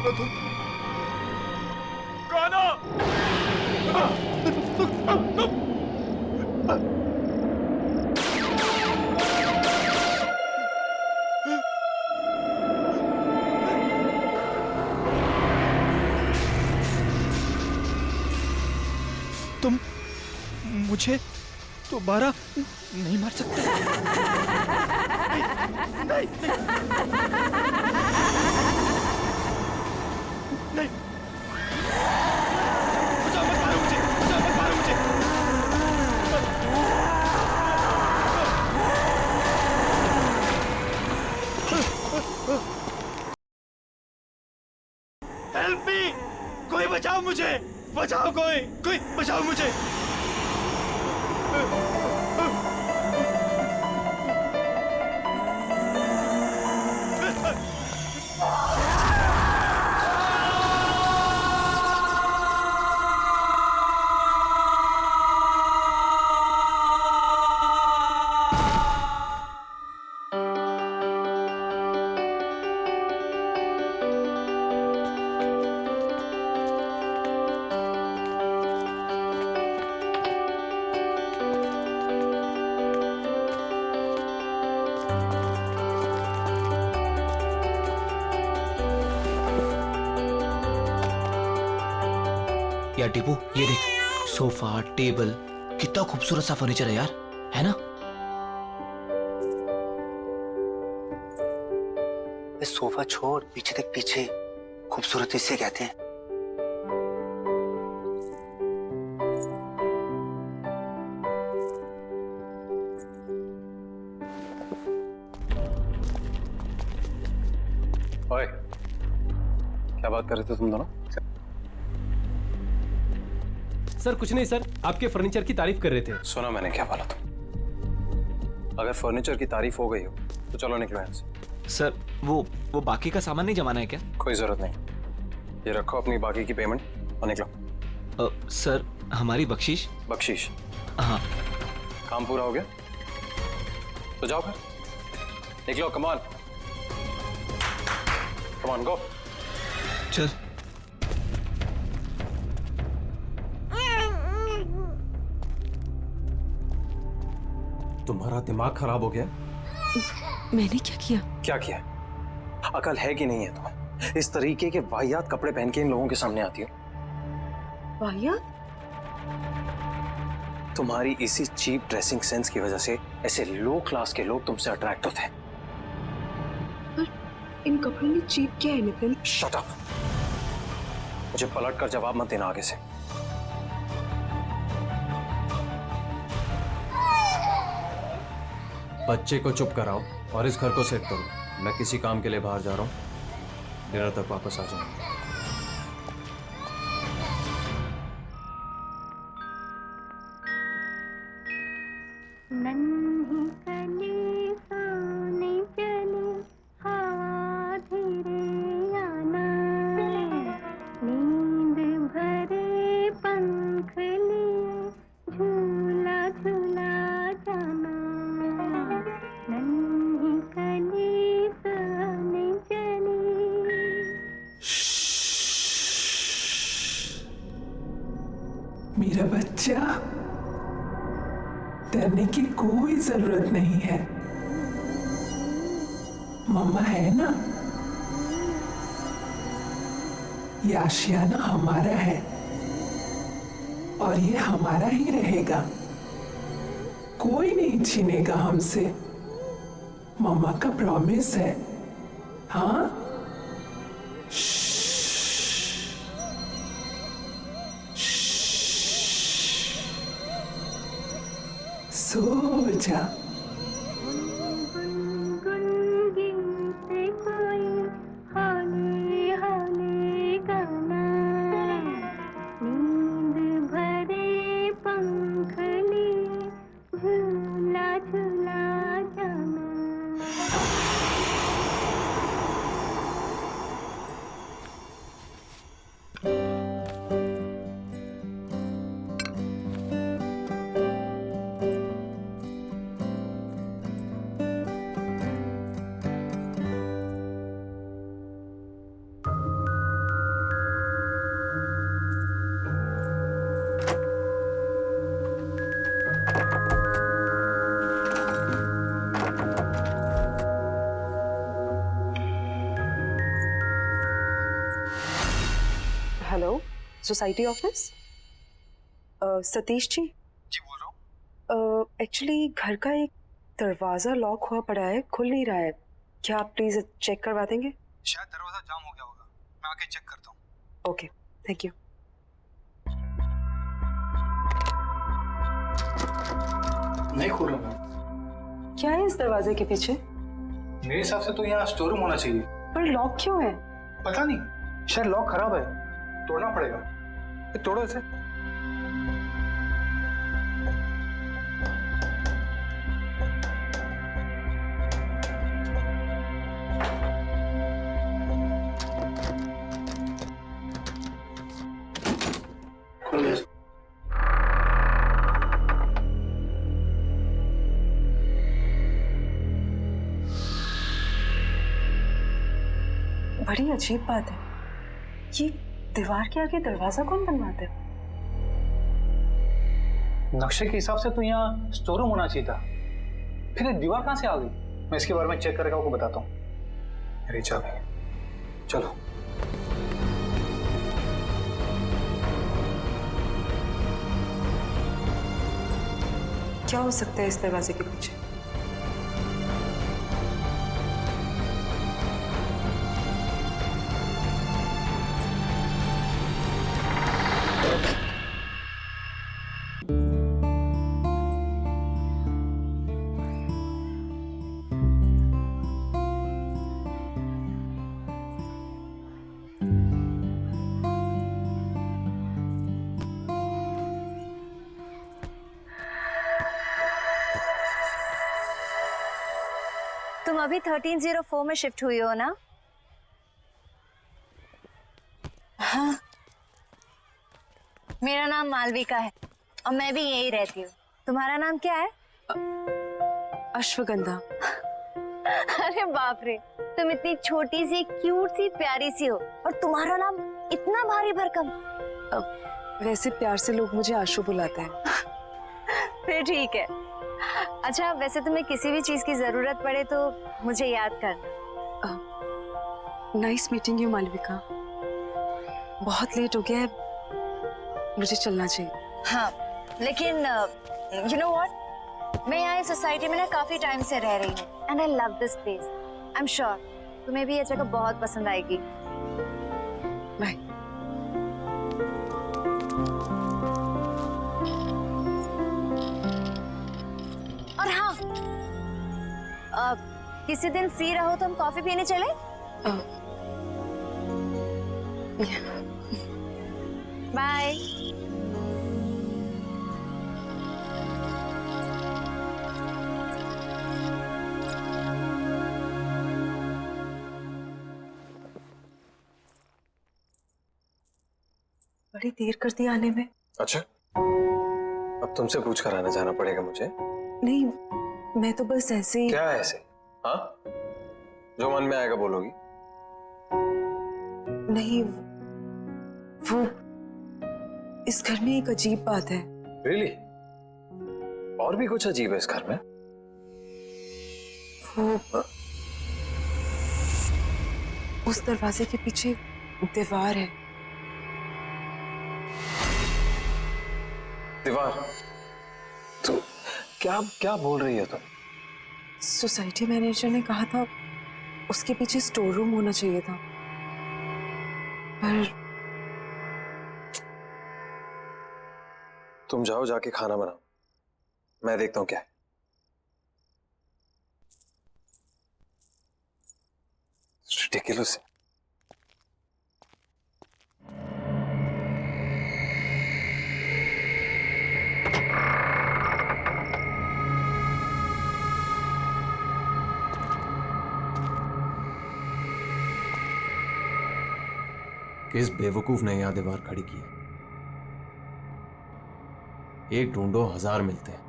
जरूरत हो। कौन हो? तुम मुझे दोबारा नहीं मार सकते। नहीं, नहीं, नहीं। बचाओ, मत मारो मुझे, बचाओ, मत मारो मुझे। हेल्प मी, कोई बचाओ मुझे, बचाओ, कोई बचाओ मुझे। यार टीपू, ये देख, सोफा, टेबल, कितना खूबसूरत सा फर्नीचर है यार, है ना? सोफा छोड़, पीछे देख, पीछे खूबसूरती से कहते हैं। ओए, क्या बात कर रहे थे तुम दोनों? सर कुछ नहीं सर, आपके फर्नीचर की तारीफ कर रहे थे। सुना मैंने क्या बोला तुम? अगर फर्नीचर की तारीफ हो गई हो तो चलो निकलो यहाँ से। सर वो बाकी का सामान नहीं जमाना है क्या? कोई जरूरत नहीं, ये रखो अपनी बाकी की पेमेंट और निकलो। सर हमारी बख्शीश? बख्शीश? हाँ। काम पूरा हो गया तो जाओ फिर, निकलो। कम ऑन, कम ऑन, गो। चल। तुम्हारा दिमाग खराब हो गया? मैंने क्या किया? क्या किया? अकल है कि नहीं है तुम्हें? इस तरीके के वाहियात कपड़े पहन के इन लोगों के सामने आती हो। वाहियात? तुम्हारी इसी चीप ड्रेसिंग सेंस की वजह से ऐसे लो क्लास के लोग तुमसे अट्रैक्ट होते हैं। पर इन कपड़ों में चीप क्या है नितिन? शट अप, मुझे पलट कर जवाब मत देना आगे से। बच्चे को चुप कराओ और इस घर को सेट करो। मैं किसी काम के लिए बाहर जा रहा हूँ, डिनर तक वापस आ जाऊंगा। मेरा बच्चा, डरने की कोई जरूरत नहीं है। मम्मा है ना, ये आशियाना हमारा है और ये हमारा ही रहेगा। कोई नहीं छीनेगा हमसे, मम्मा का प्रॉमिस है। हाँ, सो जा। Hello, society office? Satish ji? जी बोल रहा हूँ। एक्चुअली घर का एक दरवाज़ा लॉक हुआ पड़ा है, खुल नहीं रहा है। क्या आप प्लीज़ चेक करवा देंगे? शायद दरवाजा जाम हो गया होगा, मैं आके चेक करता हूँ। Okay, thank you. नहीं खोल रहा। क्या है इस दरवाजे के पीछे? मेरे हिसाब से तो यहाँ स्टोर रूम होना चाहिए। पर लॉक क्यों है? पता नहीं, शायद लॉक खराब है, तोड़ना पड़ेगा। तोड़ो इसे। बड़ी अजीब बात है, ये दीवार के आगे दरवाजा कौन बनवाता है? नक्शे के हिसाब से तो यहाँ स्टोर रूम होना चाहिए था, फिर ये दीवार कहाँ से आ गई? मैं इसके बारे में चेक करके आपको बताता हूँ। मेरी चाबी, चलो। क्या हो सकता है इस दरवाजे के पीछे? तुम अभी 1304 में शिफ्ट हुई हो ना? हाँ। मेरा नाम मालविका है और मैं भी यही रहती हूँ। तुम्हारा नाम क्या है? अश्वगंधा। अरे बाप रे, तुम इतनी छोटी सी क्यूट सी प्यारी सी हो और तुम्हारा नाम इतना भारी भरकम। वैसे प्यार से लोग मुझे आशु बुलाते हैं। फिर ठीक है। अच्छा, वैसे तुम्हें किसी भी चीज की जरूरत पड़े तो मुझे याद करना। Nice meeting you Malavika. बहुत लेट हो गया है, मुझे चलना चाहिए। हाँ, लेकिन यू नो व्हाट, मैं यहाँ इस सोसाइटी में ना काफी टाइम से रह रही हूँ and I love this place. I am sure तुम्हें भी ये जगह बहुत पसंद आएगी। बाय। और हाँ, किसी दिन फ्री रहो तो हम कॉफी पीने चले? बाय। बड़ी देर कर दी आने में। अच्छा, अब तुमसे पूछ कर आने जाना पड़ेगा मुझे? नहीं, मैं तो बस ऐसे ही। क्या ऐसे? हाँ, जो मन में आएगा बोलोगी? नहीं, वो इस घर में एक अजीब बात है। Really? और भी कुछ अजीब है इस घर में? वो उस दरवाजे के पीछे दीवार है। दीवार? तो क्या क्या बोल रही हो तुम? सोसाइटी मैनेजर ने कहा था उसके पीछे स्टोर रूम होना चाहिए था, पर तुम जाओ, जाके खाना बनाओ, मैं देखता हूँ क्या है। Ridiculous. किस बेवकूफ ने यहां दीवार खड़ी की है? एक ढूंढो 1000 मिलते हैं।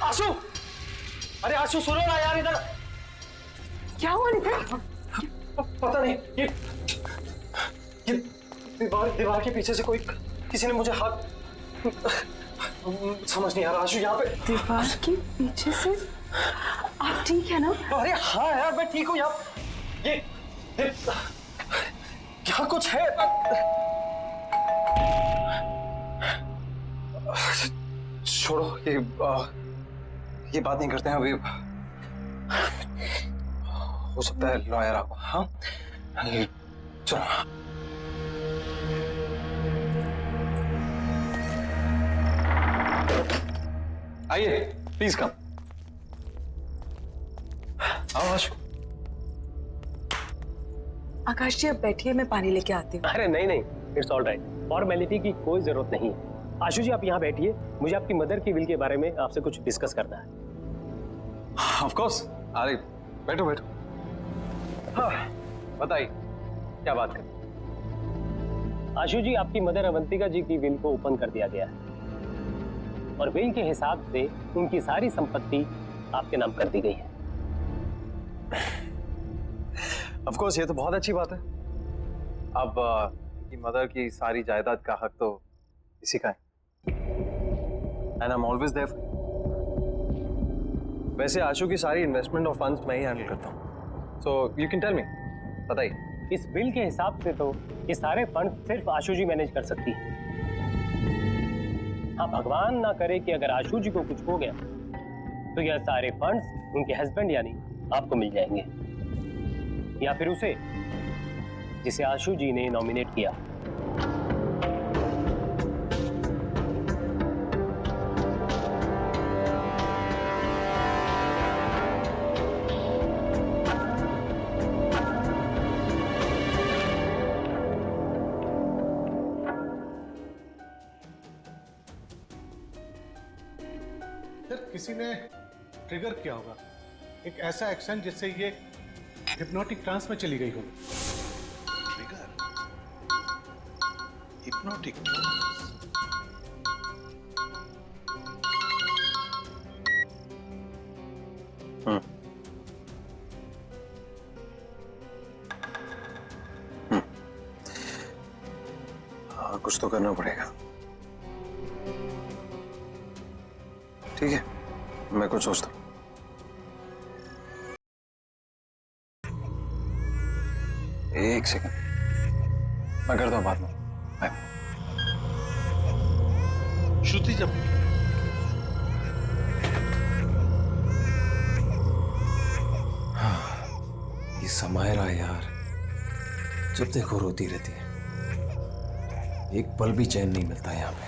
आशु, अरे आशु सुनो ना यार, इधर क्या हुआ नितिन? पता नहीं, ये दीवार के पीछे से कोई, किसी ने मुझे हाथ, समझ नहीं आ रहा आशु, यहाँ पे दीवार के पीछे से? आप ठीक है ना? अरे हाँ यार, मैं ठीक हूँ यार। ये क्या कुछ है? छोड़ो, ये बात नहीं करते हैं अभी। हो सकता है लॉयर आपको। हाँ चलो। आइए, प्लीज कम। आओ आशु। आकाश जी, अब बैठिए, मैं पानी लेके आती हूँ। अरे नहीं नहीं, इट्स ऑल राइट, फॉर्मेलिटी की कोई जरूरत नहीं है। आशु जी आप यहाँ बैठिए, मुझे आपकी मदर की विल के बारे में आपसे कुछ डिस्कस करना है। Of course. अरे बैठो बैठो। हाँ बताइए, क्या बात करें? आशु जी, आपकी मदर अवंतिका जी की विल को ओपन कर दिया गया है और विल के हिसाब से उनकी सारी संपत्ति आपके नाम कर दी गई है। ऑफ कोर्स, ये तो बहुत अच्छी बात है। अब की मदर की सारी जायदाद का हक तो इसी का है। And I am always there. वैसे आशु की सारी इन्वेस्टमेंट और फंड्स मैं ही हैंडल करता हूँ। So you can tell me, बताइए। इस बिल के हिसाब से तो ये सारे फंड सिर्फ आशु जी मैनेज कर सकती है। हाँ, भगवान ना करे कि अगर आशु जी को कुछ हो गया तो यह सारे फंड्स उनके हस्बैंड यानी आपको मिल जाएंगे, या फिर उसे जिसे आशु जी ने नॉमिनेट किया। किसी ने ट्रिगर किया होगा एक ऐसा एक्शन जिससे ये हिप्नोटिक ट्रांस में चली गई होगी। Trigger, hypnotic trance. हाँ, कुछ तो करना पड़ेगा। ठीक है, मैं कुछ सोचता हूँ। एक सेकंड, मैं करता हूँ बाद में। बाय। श्रुति जब ये समायरा यार, जब देखो रोती रहती है, एक पल भी चैन नहीं मिलता यहाँ पे।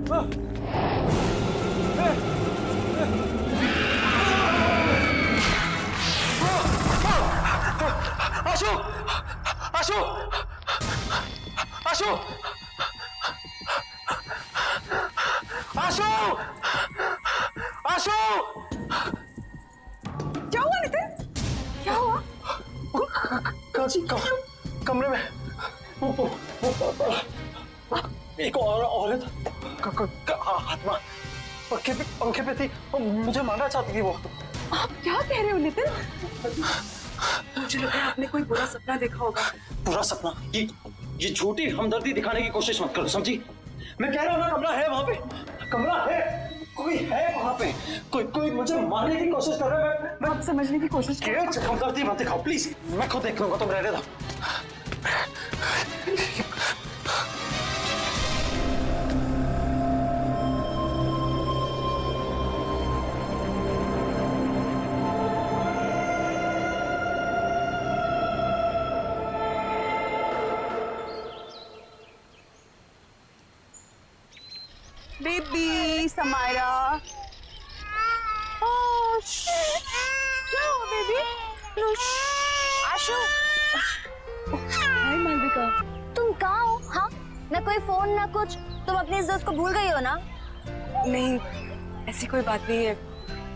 आशु आशु आशु आशु आशु क्या हुआ नितिन? क्या हुआ? कमरे में एक औरत आत्मा पंखे पे थी, मुझे मारना चाहती थी वो। आप क्या कह रहे हो नितिन? मुझे लगा आपने कोई बुरा सपना देखा होगा। पूरा सपना? ये झूठी हमदर्दी दिखाने की कोशिश मत करो, समझी? मैं कह रहा हूँ ना, कमरा है वहां पे, कमरा है, कोई है वहां पे, कोई मुझे मारने की कोशिश कर रहा है। मैं समझने की कोशिश कर रहा हूं। हमदर्दी मत दिखाओ प्लीज, मैं खुद देख लूंगा, तुम रहने दो। बेबी समायरा, क्या हुआ बेबी? आशु, हाय मालविका। तुम कहाँ हो? हाँ, ना कोई फोन ना कुछ, तुम अपने इस दोस्त को भूल गई हो ना? नहीं, ऐसी कोई बात नहीं है,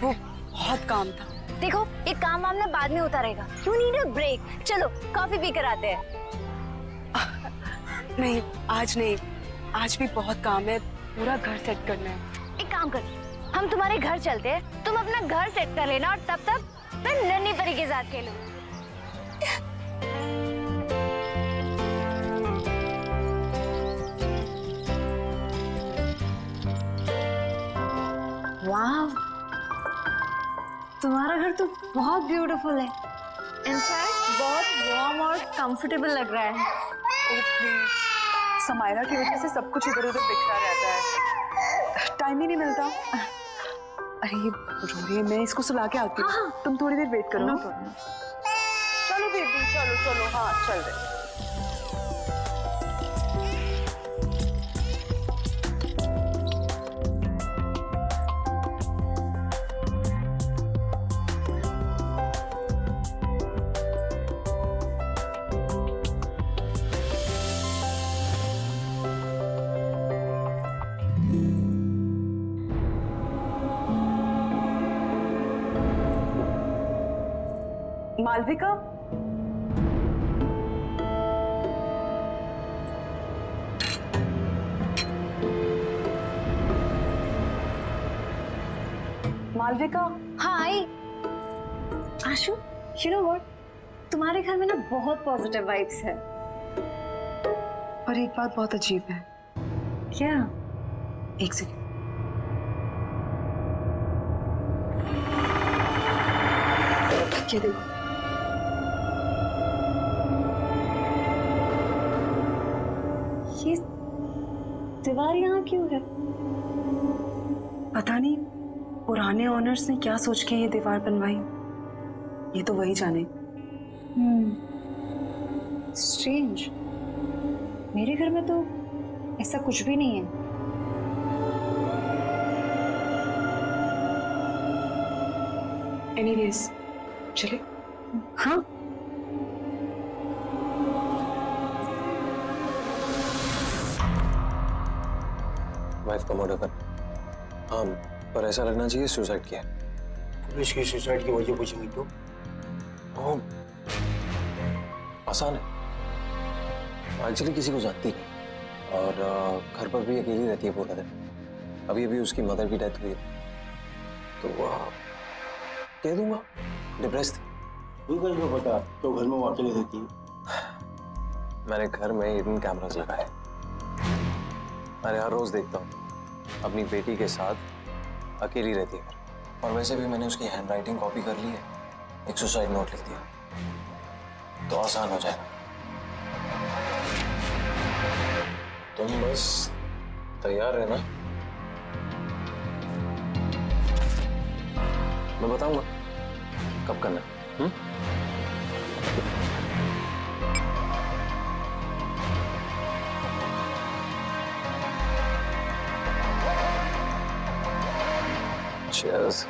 वो बहुत काम था। देखो, ये काम वाम ना बाद में होता रहेगा। You need a break. चलो कॉफी पी कर आते हैं। नहीं, आज नहीं, आज भी बहुत काम है, पूरा घर सेट करना है। एक काम कर, हम तुम्हारे घर चलते हैं, तुम अपना घर सेट कर लेना और तब तक मैं नन्ही परी के साथ खेलूं। वाह, तुम्हारा घर तो बहुत ब्यूटीफुल है। इनफैक्ट बहुत वार्म और कंफर्टेबल लग रहा है। समायरा की वजह से सब कुछ इधर उधर बिखरा रहता है, टाइम ही नहीं मिलता। अरे ये रो रही है, मैं इसको सुला के आती हूँ। तुम थोड़ी देर वेट करो। चलो बेबी, चलो चलो, हाँ चल रहे। मालविका, मालविका। हाँ आई। आशु, यू नो व्हाट, तुम्हारे घर में ना बहुत पॉजिटिव वाइब्स है। पर एक बात बहुत अजीब है। क्या? एक सेकंड। ये देखो, ये दीवार यहाँ क्यों है? पता नहीं पुराने ओनर्स ने क्या सोच के ये दीवार बनवाई, ये तो वही जाने। स्ट्रेंज, मेरे घर में तो ऐसा कुछ भी नहीं है। एनीवेज, चले। हाँ, वाइफ का मर्डर कर। हाँ, पर ऐसा लगना चाहिए सुसाइड किया। पुलिस की सुसाइड की वजह पूछेंगी तो? ओ, आसान है। एक्चुअली किसी को जानती नहीं और घर पर भी अकेली रहती है पूरा दिन। अभी अभी उसकी मदर की डेथ हुई है, तो कह दूंगा डिप्रेस थी। पता तो घर में वो अकेली रहती है। मैंने घर में हिडन कैमरास लगाए। अरे हर रोज देखता हूँ अपनी बेटी के साथ अकेली रहती है। और वैसे भी मैंने उसकी हैंडराइटिंग कॉपी कर ली है, एक सुसाइड नोट लिख दिया, तो आसान हो जाएगा। तुम बस तैयार रहना, मैं बताऊंगा कब करना है। Cheers.